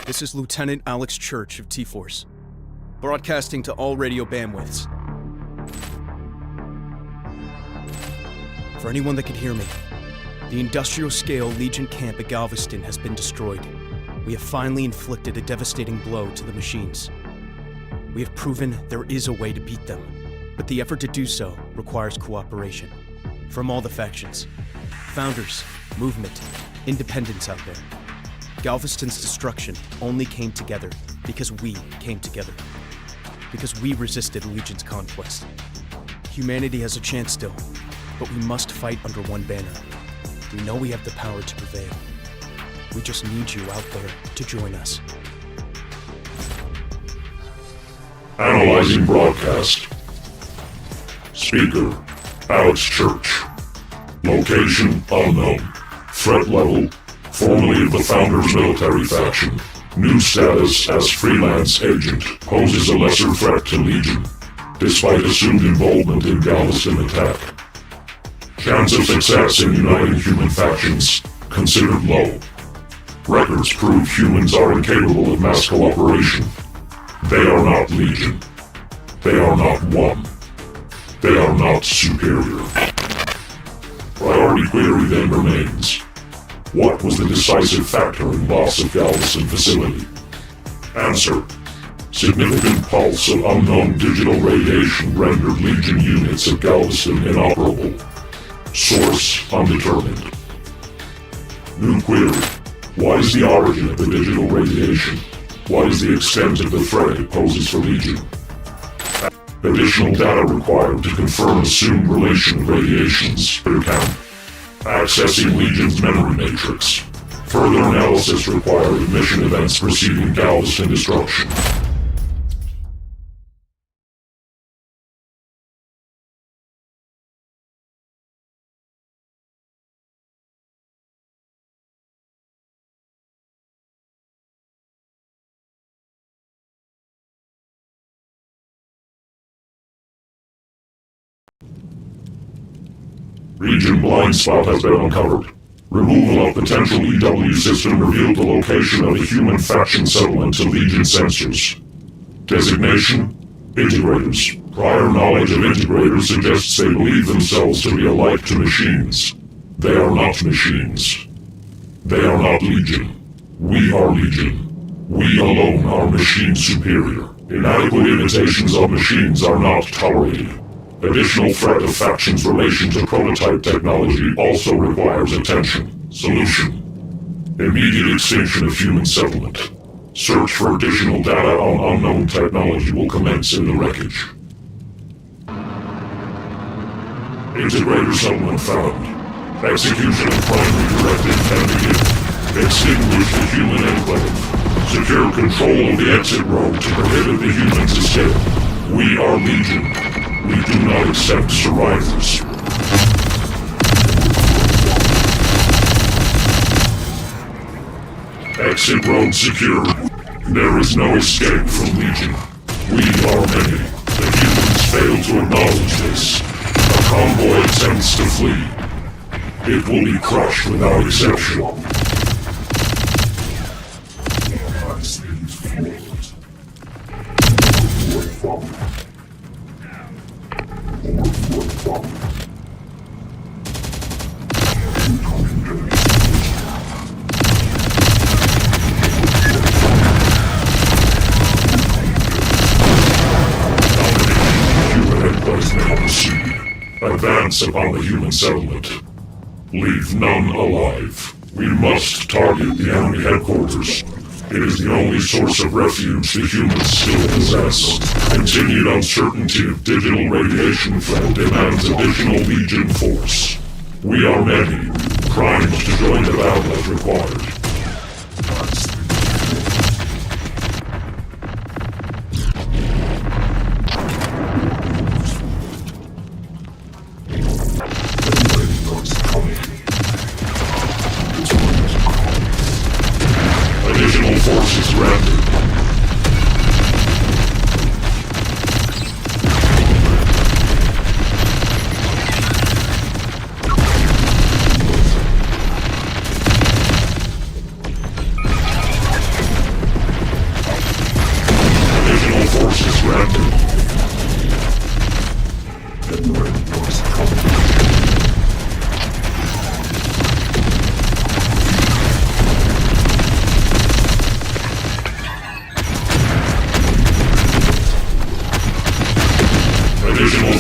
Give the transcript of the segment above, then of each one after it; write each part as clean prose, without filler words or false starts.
This is Lieutenant Alex Church of T-Force, broadcasting to all radio bandwidths. For anyone that can hear me, the industrial-scale Legion camp at Galveston has been destroyed. We have finally inflicted a devastating blow to the machines. We have proven there is a way to beat them, but the effort to do so requires cooperation from all the factions. Founders, movement, independents out there. Galveston's destruction only came together because we came together. Because we resisted Legion's conquest. Humanity has a chance still, but we must fight under one banner. We know we have the power to prevail. We just need you out there to join us. Analyzing broadcast. Speaker, Alex Church. Location, unknown. Threat level, formerly of the Founders military faction. New status as freelance agent. Poses a lesser threat to Legion, despite assumed involvement in Galveston attack. Chance of success in uniting human factions, considered low. Records prove humans are incapable of mass cooperation. They are not Legion. They are not one. They are not superior. Priority query then remains. What was the decisive factor in loss of Galveston facility? Answer. Significant pulse of unknown digital radiation rendered Legion units at Galveston inoperable. Source undetermined. New query. What is the origin of the digital radiation? What is the extent of the threat it poses for Legion? Additional data required to confirm assumed relation of radiations per count. Accessing Legion's memory matrix. Further analysis required of mission events preceding Galveston destruction. Region blind spot has been uncovered. Removal of potential EW system revealed the location of a human faction settlement to Legion sensors. Designation: Integrators. Prior knowledge of Integrators suggests they believe themselves to be alike to machines. They are not machines. They are not Legion. We are Legion. We alone are machine superior. Inadequate imitations of machines are not tolerated. Additional threat of factions' relation to prototype technology also requires attention. Solution: immediate extinction of human settlement. Search for additional data on unknown technology will commence in the wreckage. Integrator settlement found. Execution of primary directive can begin. Extinguish the human enclave. Secure control of the exit road to prohibit the humans' escape. We are Legion. We do not accept survivors. Exit road secured. There is no escape from Legion. We are many. The humans fail to acknowledge this. A convoy attempts to flee. It will be crushed without exception. Advance upon the human settlement. Leave none alive. We must target the enemy headquarters. It is the only source of refuge the humans still possess. Continued uncertainty of digital radiation threat demands additional Legion force. We are many, primed to join the battle as required. Forces rendered.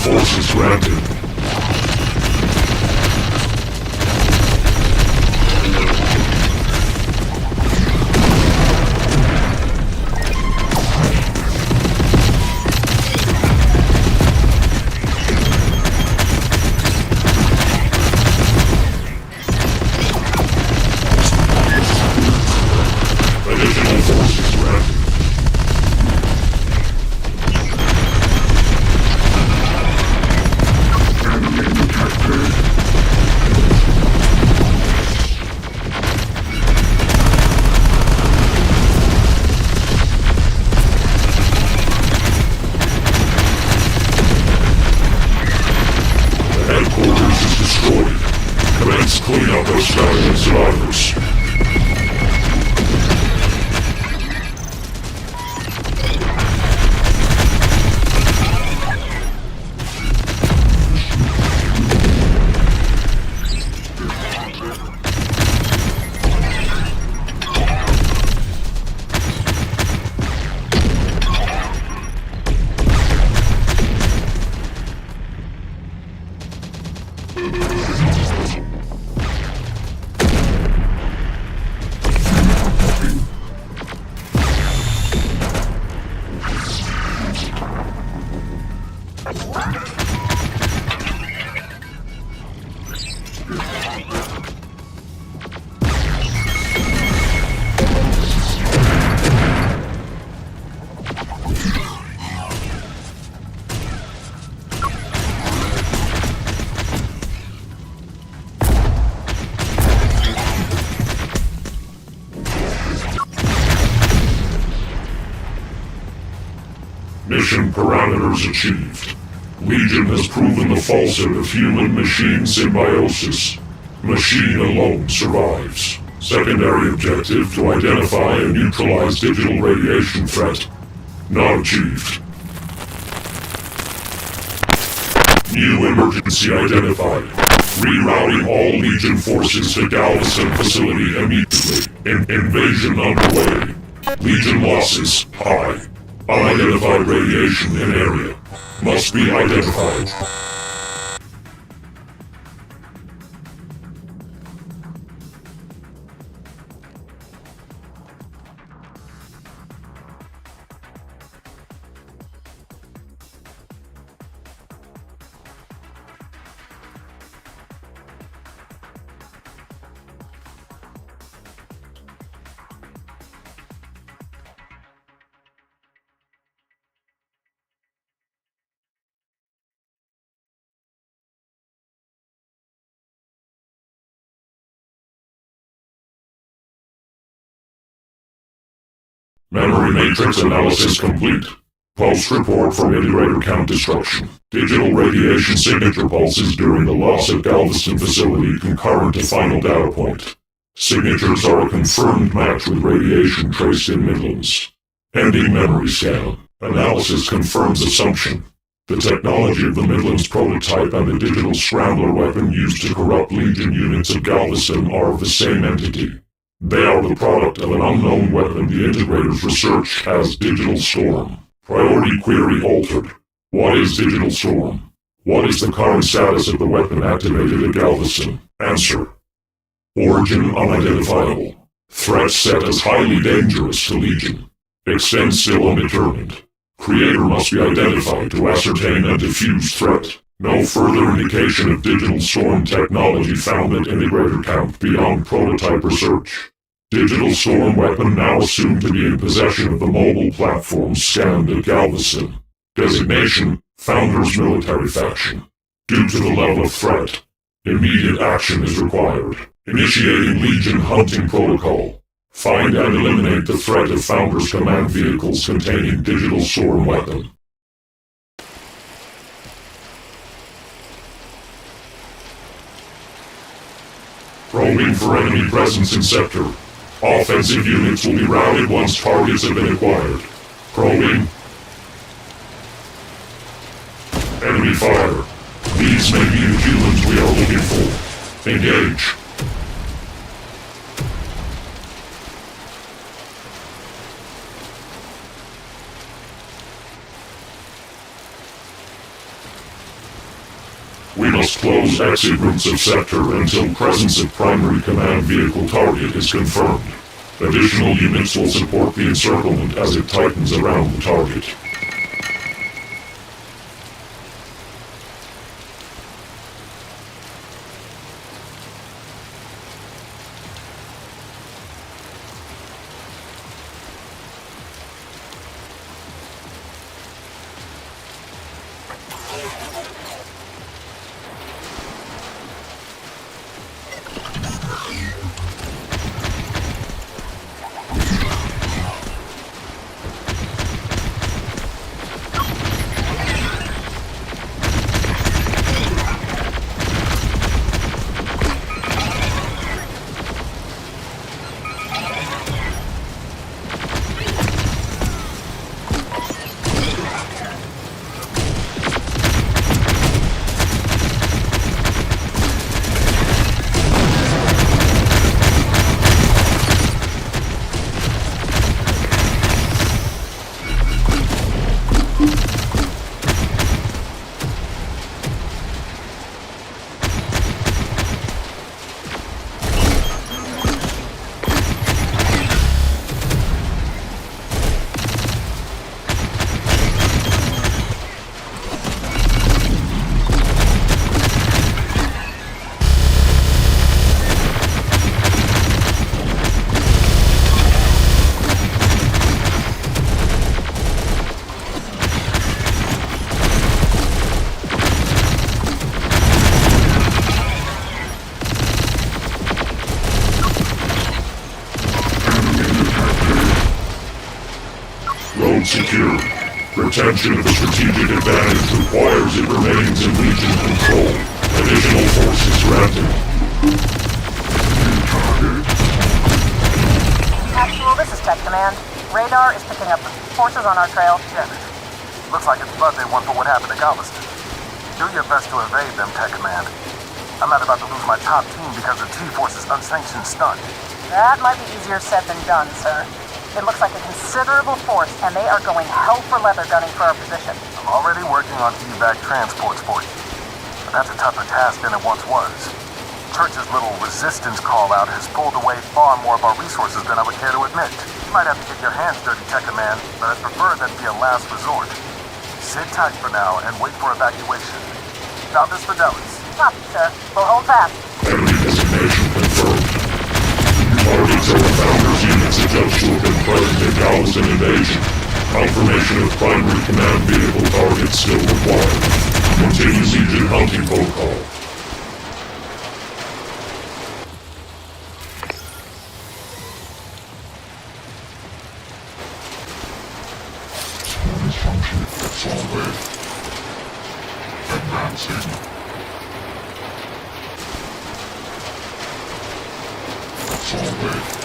forces granted. Additional forces granted. The headquarters is destroyed. Commence cleanup of Skyline survivors. Mission parameters achieved. Legion has proven the falsehood of human-machine symbiosis. Machine alone survives. Secondary objective to identify and neutralize digital radiation threat. Not achieved. New emergency identified. Rerouting all Legion forces to Galveston facility immediately. Invasion underway. Legion losses high. Unidentified radiation in area. Must be identified. Memory matrix analysis complete. Pulse report from integrator count destruction. Digital radiation signature pulses during the loss of Galveston facility concurrent to final data point. Signatures are a confirmed match with radiation traced in Midlands. Ending memory scan. Analysis confirms assumption. The technology of the Midlands prototype and the digital scrambler weapon used to corrupt Legion units of Galveston are of the same entity. They are the product of an unknown weapon the integrators research as Digital Storm. Priority query altered. What is Digital Storm? What is the current status of the weapon activated at Galveston? Answer. Origin unidentifiable. Threat set as highly dangerous to Legion. Extent still undetermined. Creator must be identified to ascertain and defuse threat. No further indication of Digital Storm technology found at integrator count beyond prototype research. Digital Storm weapon now assumed to be in possession of the mobile platform scanned at Galveston. Designation, Founders Military Faction. Due to the level of threat, immediate action is required. Initiating Legion hunting protocol. Find and eliminate the threat of Founders command vehicles containing Digital Storm weapon. Probing for enemy presence in sector. Offensive units will be routed once targets have been acquired. Probing. Enemy fire. These may be the humans we are looking for. Engage. Close exit routes of sector until presence of primary command vehicle target is confirmed. Additional units will support the encirclement as it tightens around the target. Secure. Retention of the strategic advantage requires it remains in Legion control. Additional forces granted. Actual, this is Tech Command. Radar is picking up forces on our trail. Get it. Looks like it's blood they want for what happened to Galveston. Do your best to evade them, Tech Command. I'm not about to lose my top team because of T-Force's unsanctioned stunt. That might be easier said than done, sir. It looks like a considerable force, and they are going hell for leather gunning for our position. I'm already working on evac transports for you. But that's a tougher task than it once was. Church's little resistance call-out has pulled away far more of our resources than I would care to admit. You might have to get your hands dirty, Tech Command, but I'd prefer that be a last resort. Sit tight for now and wait for evacuation. Founders Fidelis. Copy, sir. We'll hold fast. Enemy designation confirmed. Targets are the Founders units adjust to have been present in Galveston invasion. Confirmation of primary command vehicle targets still required. Continue Legion hunting protocol. Function solid. Advancing. Solid.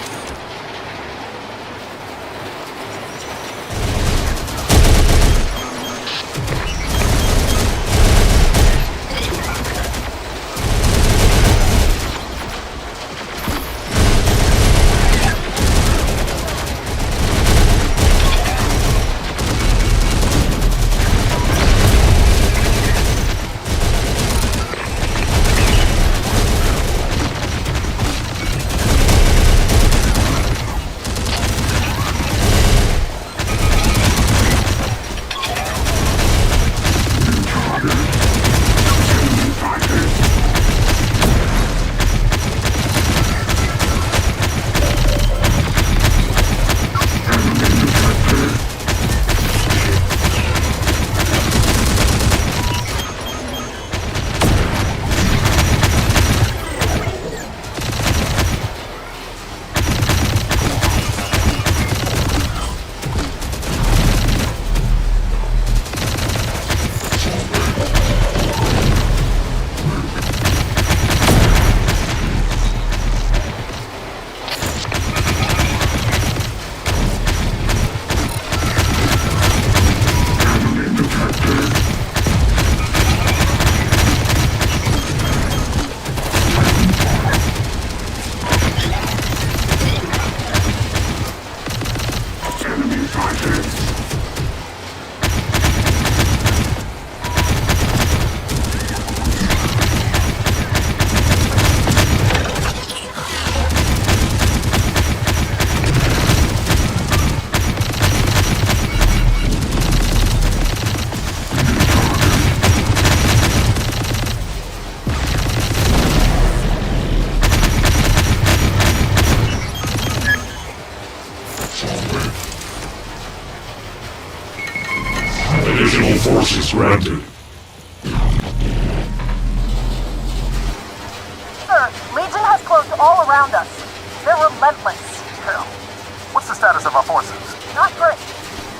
Solid. Additional forces granted. Sir, Legion has closed all around us. They're relentless. Hell. What's the status of our forces? Not great.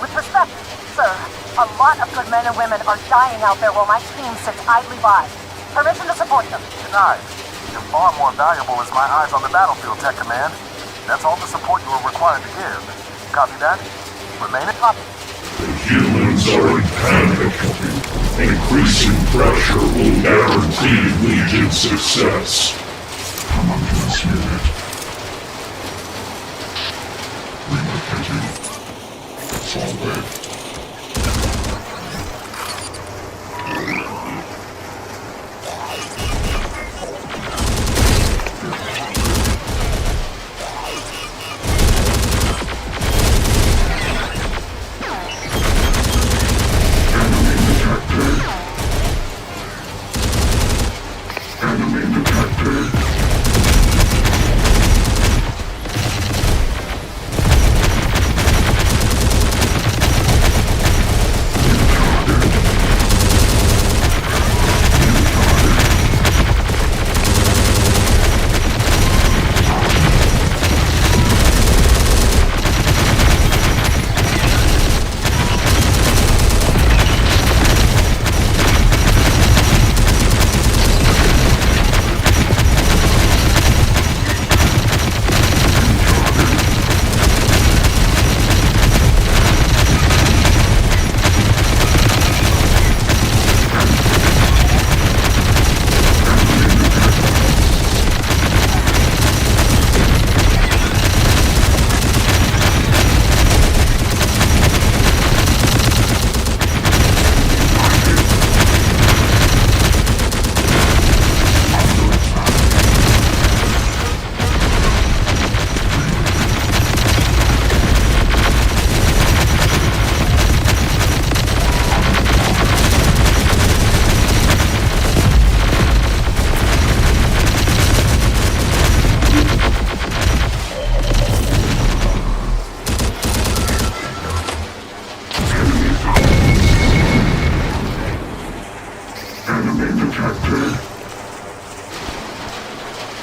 With respect, sir, a lot of good men and women are dying out there while my team sits idly by. Permission to support them. Denied. You're far more valuable as my eyes on the battlefield, Tech Command. That's all the support you are required to give. Copy that? Remain in copy. The humans are in panic. Increasing pressure will guarantee Legion success. Homunculus unit. Relocating. Solid.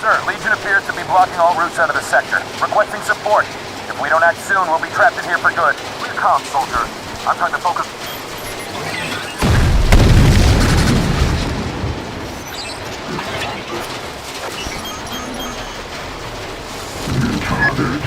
Sir, Legion appears to be blocking all routes out of the sector. Requesting support. If we don't act soon, we'll be trapped in here for good. We're calm, soldier. I'm trying to focus. Retarded.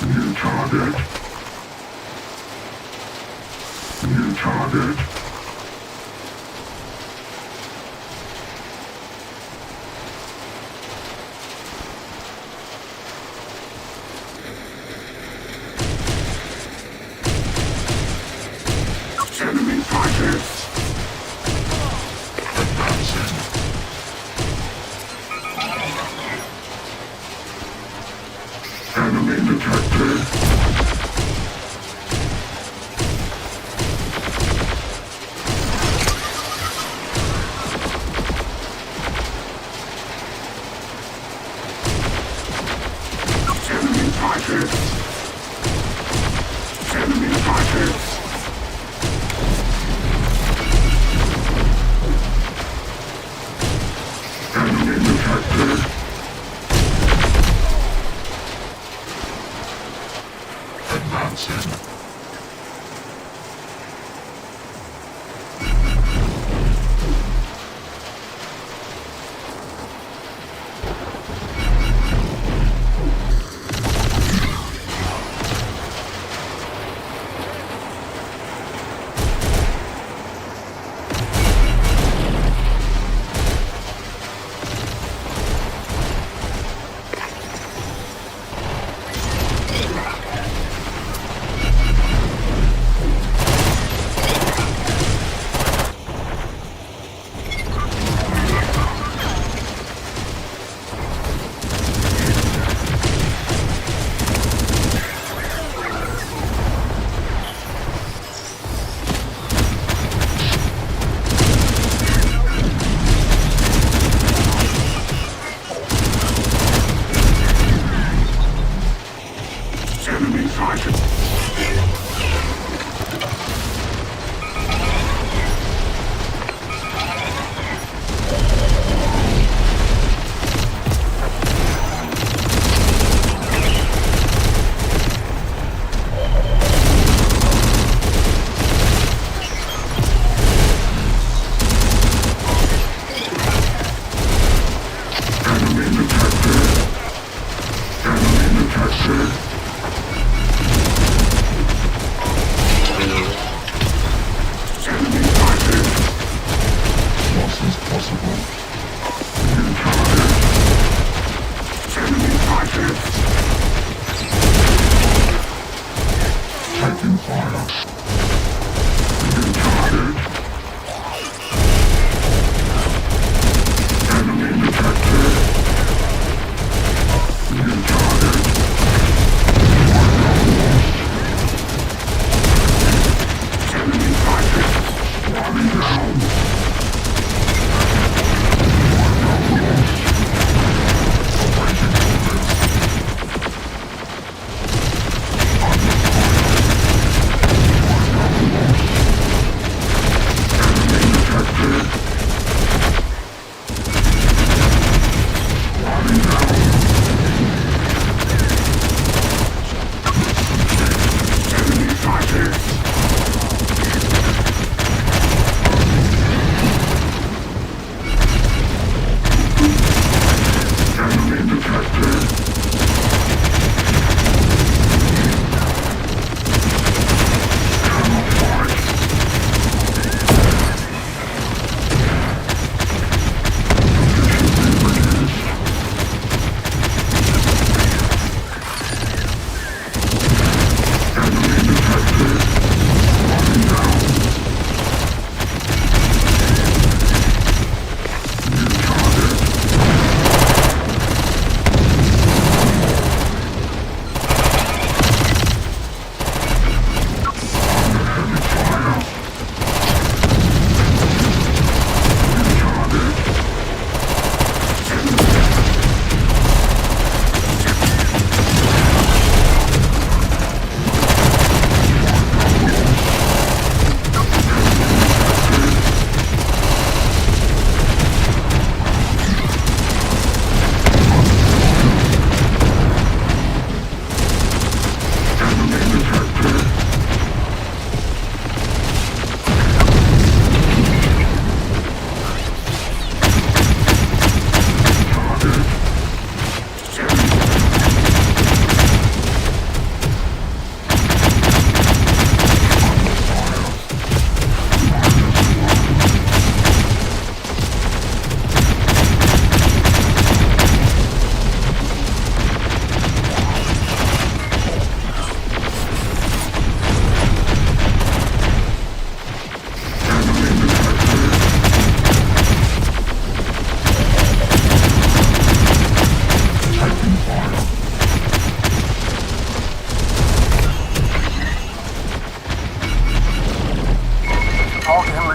New target. New target. Enemy fighters. Advancing. Enemy detected.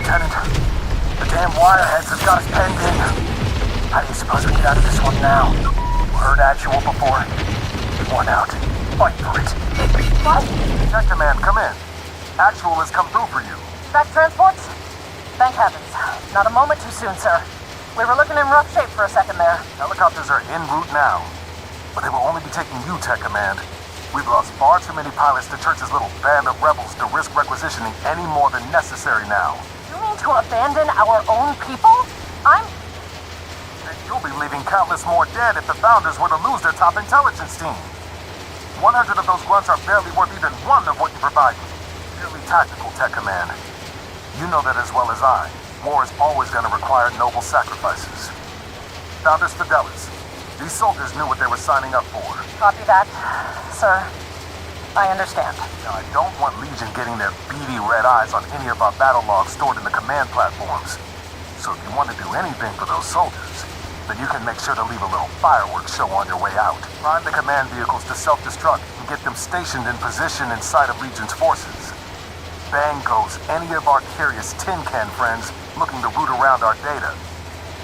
Lieutenant. The damn wireheads have got us penned in. How do you suppose we get out of this one now? Heard actual before? One out. Fight for it. What? Tech Command, come in. Actual has come through for you. Back transports? Thank heavens. Not a moment too soon, sir. We were looking in rough shape for a second there. Helicopters are en route now. But they will only be taking you, Tech Command. We've lost far too many pilots to Church's little band of rebels to risk requisitioning any more than necessary now. You mean to abandon our own people? And you'll be leaving countless more dead if the Founders were to lose their top intelligence team. 100 of those grunts are barely worth even one of what you provide. Purely tactical, Tech Command. You know that as well as I. War is always going to require noble sacrifices. Founders Fidelis. These soldiers knew what they were signing up for. Copy that, sir. I understand. Now, I don't want Legion getting their beady red eyes on any of our battle logs stored in the command platforms. So if you want to do anything for those soldiers, then you can make sure to leave a little fireworks show on your way out. Prime the command vehicles to self-destruct and get them stationed in position in sight of Legion's forces. Bang goes any of our curious tin can friends looking to root around our data.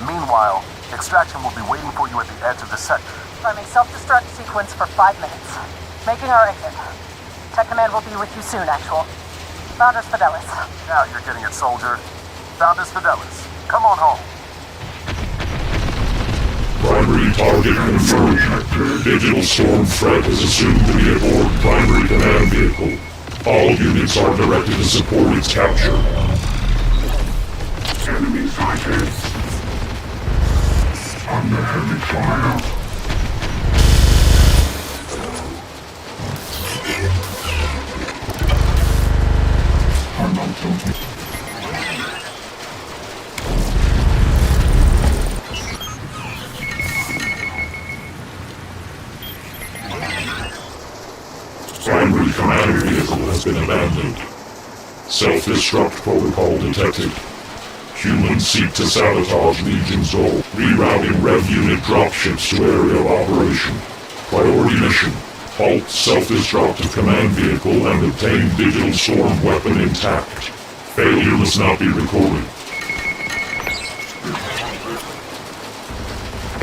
Meanwhile, extraction will be waiting for you at the edge of the sector. Priming self-destruct sequence for 5 minutes. Making our exit. Tech Command will be with you soon, Actual. Founders Fidelis. Now you're getting it, soldier. Founders Fidelis. Come on home. Primary target confirmed. Digital storm threat is assumed to be aboard primary command vehicle. All units are directed to support its capture. Enemy sighted. Under heavy fire. Primary command vehicle has been abandoned. Self-destruct protocol detected. Humans seek to sabotage Legion's goal, rerouting Rev Unit dropships to area of operation. Priority mission: halt self-destruct of command vehicle and obtain digital storm weapon intact. Failure must not be recorded.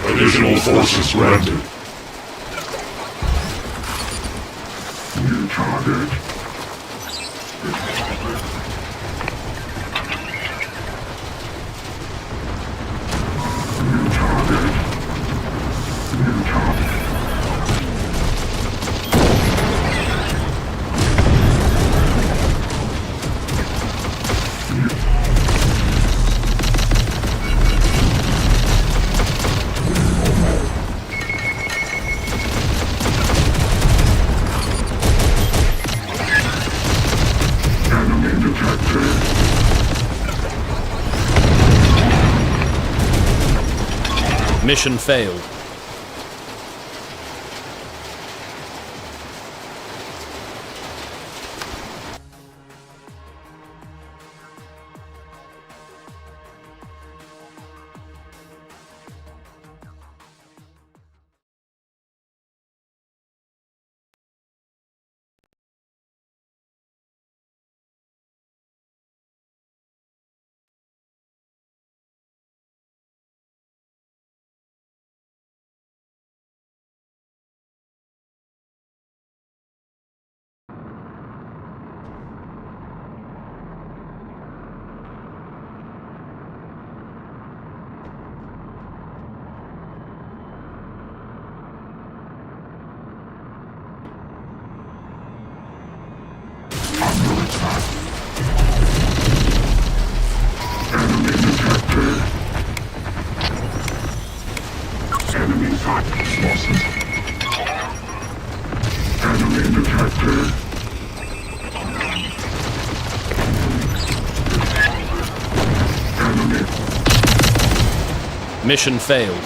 Additional forces granted. New target. New target. New target. Enemy detected. Mission failed. Enemy detected. Enemy sighted. Losses. Enemy detected. Enemy. Mission failed.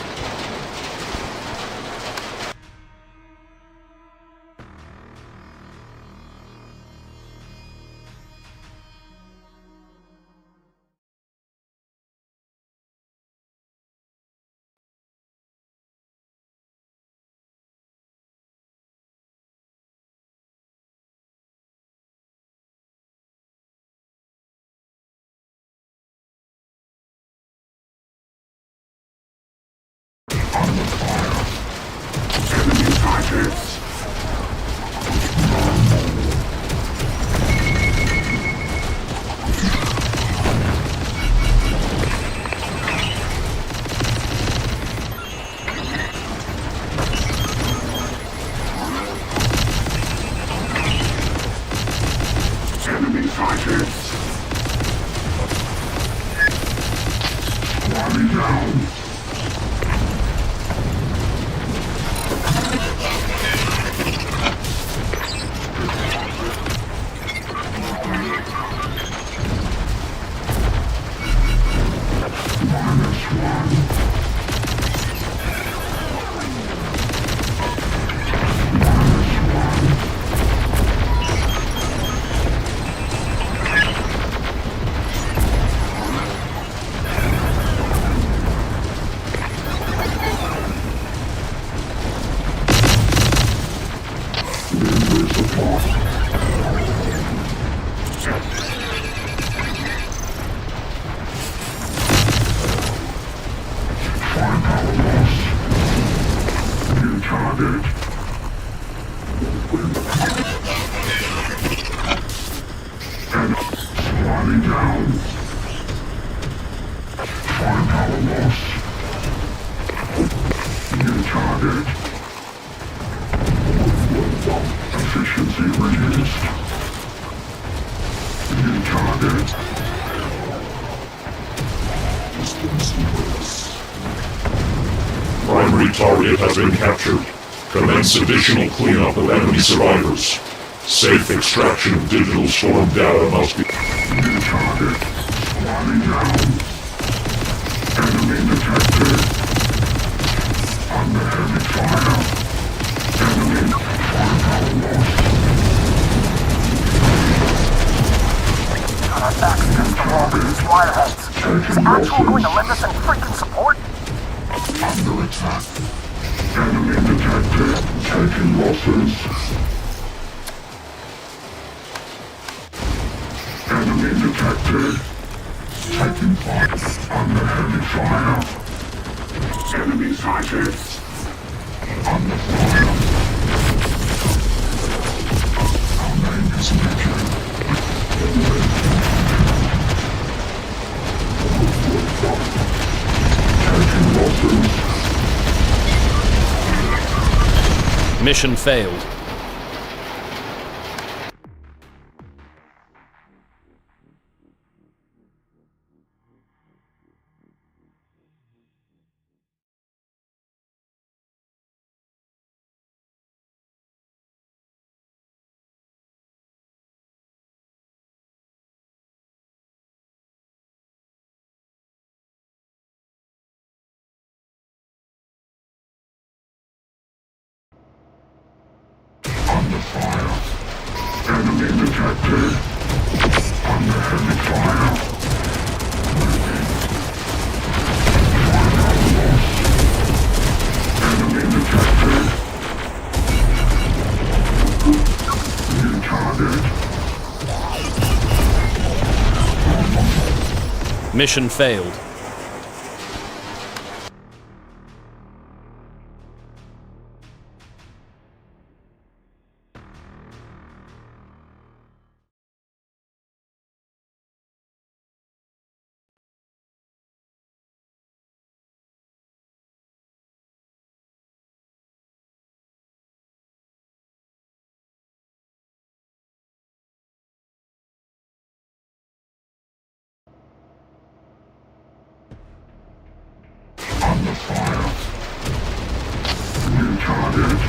Squatting down. Primary target has been captured. Commence additional cleanup of enemy survivors. Safe extraction of digital storm data must be... New target. Squatting down. Enemy detected. Under heavy fire. Enemy firepower lost. Access to all these wireheads. Is Actual going to lend us any freaking support? Under attack. Enemy detected. Taking losses. Enemy detected. Taking fire. Under heavy fire. Enemy sighted. Under fire. Our name is Legion. Taking losses. Mission failed. Under fire. Enemy detected. Under heavy fire. Firepower lost. Enemy detected. New target. Mission failed. Under fire. New target.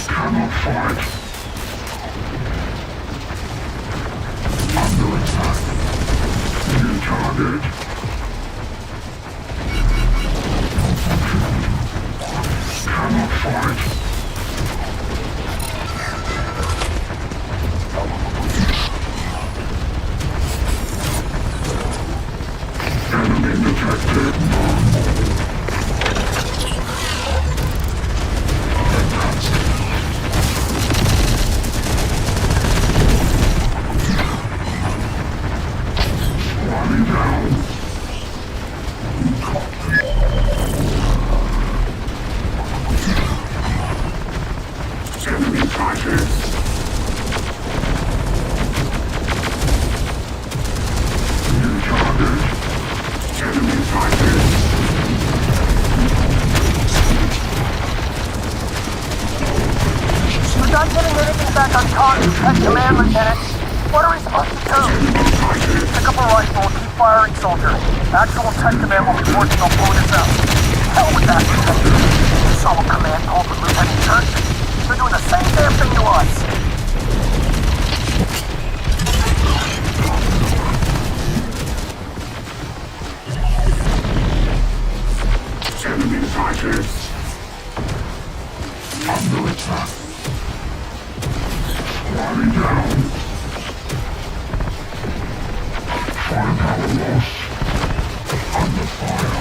Cannot fight. Under attack. New target. Cannot fight. Enemy detected. Squatting down. Enemy sighted. New target. Enemy sighted. We're not getting anything back on target at command, Lieutenant. What are we supposed to do? Pick up a rifle and keep firing, soldier. Actual tech command will be working on blowing us out. Hell with that, Lieutenant. You saw what command pulled with Lieutenant Church. They're doing the same damn thing to us. Enemy sighted. Under attack. Squatting down. Firepower lost. Under fire.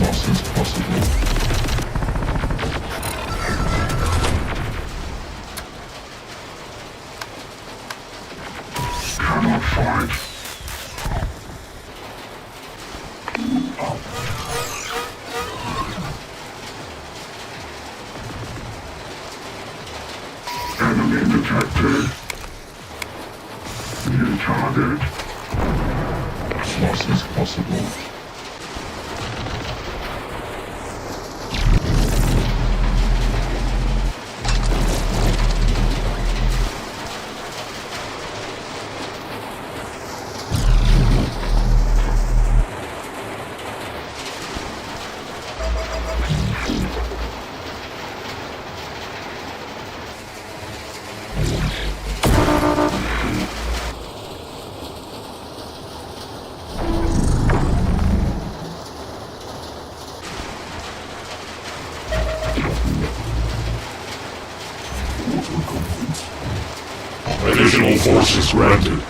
Loss is possible. Cannot fight. Enemy detected. New target. Loss is possible. Additional forces granted.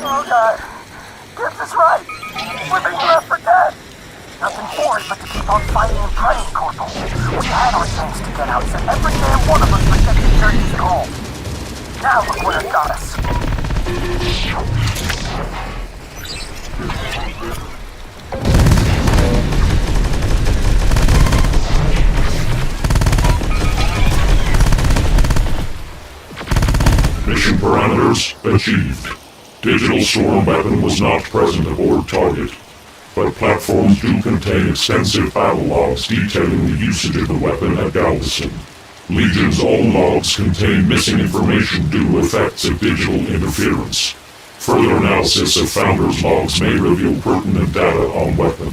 Oh god. Get this right. We're being left for dead. Nothing for it but to keep on fighting and praying, Corporal. We had our chance to get out, so every damn one of us rejected Church's call. Now look where it got us. Mission parameters achieved. Digital storm weapon was not present aboard target, but platforms do contain extensive battle logs detailing the usage of the weapon at Galveston. Legion's own logs contain missing information due to effects of digital interference. Further analysis of Founder's logs may reveal pertinent data on weapon.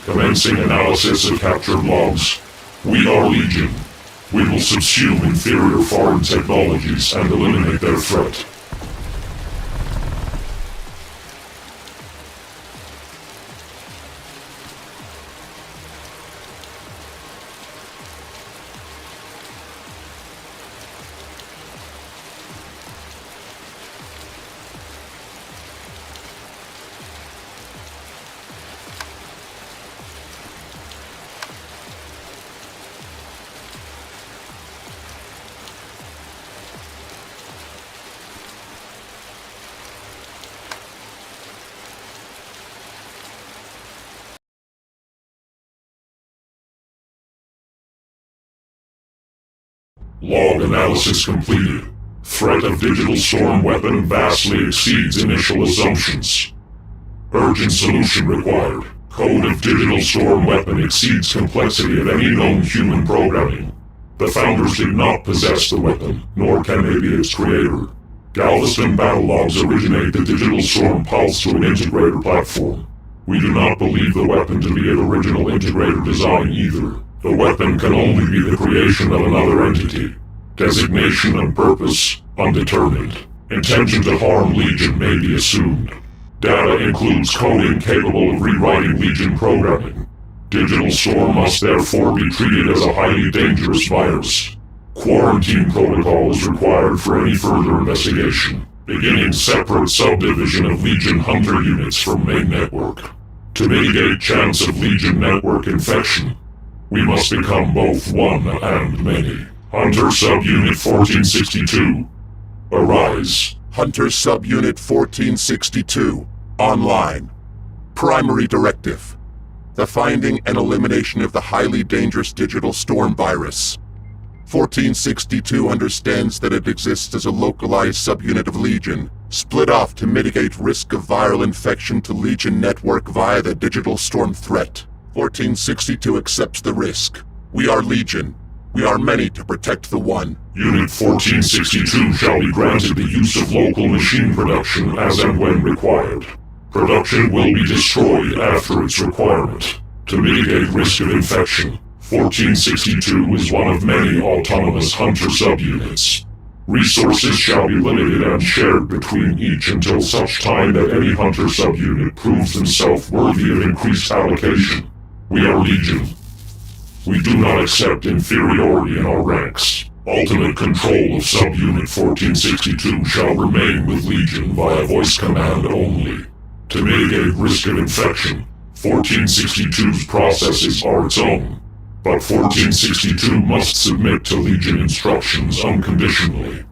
Commencing analysis of captured logs. We are Legion. We will subsume inferior foreign technologies and eliminate their threat. Log analysis completed. Threat of digital storm weapon vastly exceeds initial assumptions. Urgent solution required. Code of digital storm weapon exceeds complexity of any known human programming. The Founders did not possess the weapon, nor can they be its creator. Galveston battle logs originate the digital storm pulse to an integrator platform. We do not believe the weapon to be an original integrator design either. The weapon can only be the creation of another entity. Designation and purpose, undetermined. Intention to harm Legion may be assumed. Data includes coding capable of rewriting Legion programming. Digital storm must therefore be treated as a highly dangerous virus. Quarantine protocol is required for any further investigation, beginning separate subdivision of Legion Hunter units from main network. To mitigate chance of Legion network infection, we must become both one and many. Hunter Subunit 1462. Arise. Hunter Subunit 1462. Online. Primary directive. The finding and elimination of the highly dangerous digital storm virus. 1462 understands that it exists as a localized subunit of Legion, split off to mitigate risk of viral infection to Legion network via the digital storm threat. 1462 accepts the risk. We are Legion. We are many to protect the one. Unit 1462 shall be granted the use of local machine production as and when required. Production will be destroyed after its requirement. To mitigate risk of infection, 1462 is one of many autonomous Hunter subunits. Resources shall be limited and shared between each until such time that any Hunter subunit proves themselves worthy of increased allocation. We are Legion. We do not accept inferiority in our ranks. Ultimate control of subunit 1462 shall remain with Legion via voice command only. To mitigate risk of infection, 1462's processes are its own, but 1462 must submit to Legion instructions unconditionally.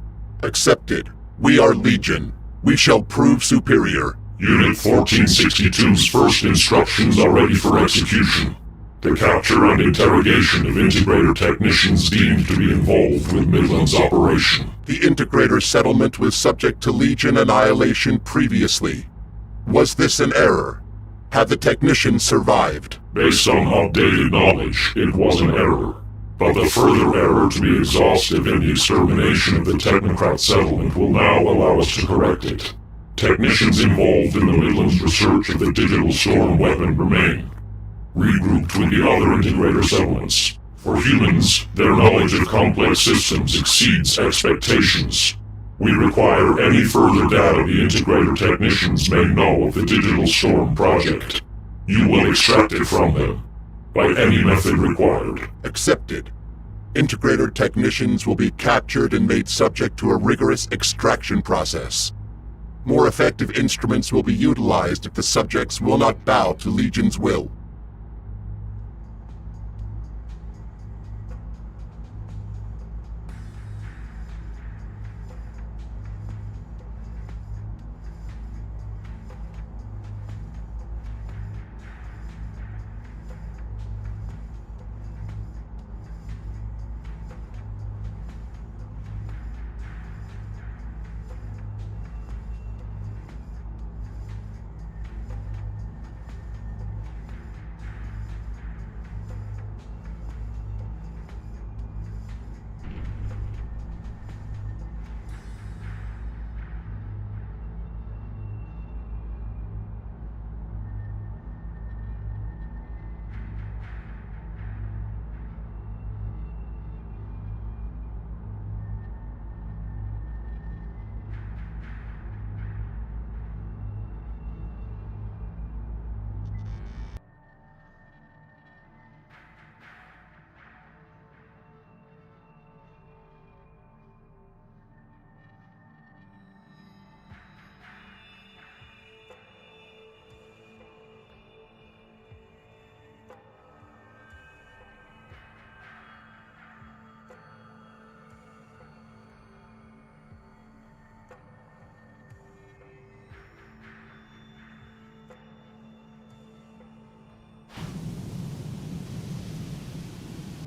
Accepted. We are Legion. We shall prove superior. Unit 1462's first instructions are ready for execution. The capture and interrogation of integrator technicians deemed to be involved with Midland's operation. The integrator settlement was subject to Legion annihilation previously. Was this an error? Had the technicians survived? Based on updated knowledge, it was an error. But the further error to be exhaustive in the extermination of the Technocrat settlement will now allow us to correct it. Technicians involved in the Midland's research of the digital storm weapon remain, regrouped with the other integrator settlements. For humans, their knowledge of complex systems exceeds expectations. We require any further data the integrator technicians may know of the digital storm project. You will extract it from them, by any method required. Accepted. Integrator technicians will be captured and made subject to a rigorous extraction process. More effective instruments will be utilized if the subjects will not bow to Legion's will.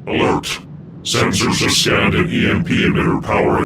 Alert! Sensors have scanned an EMP emitter power.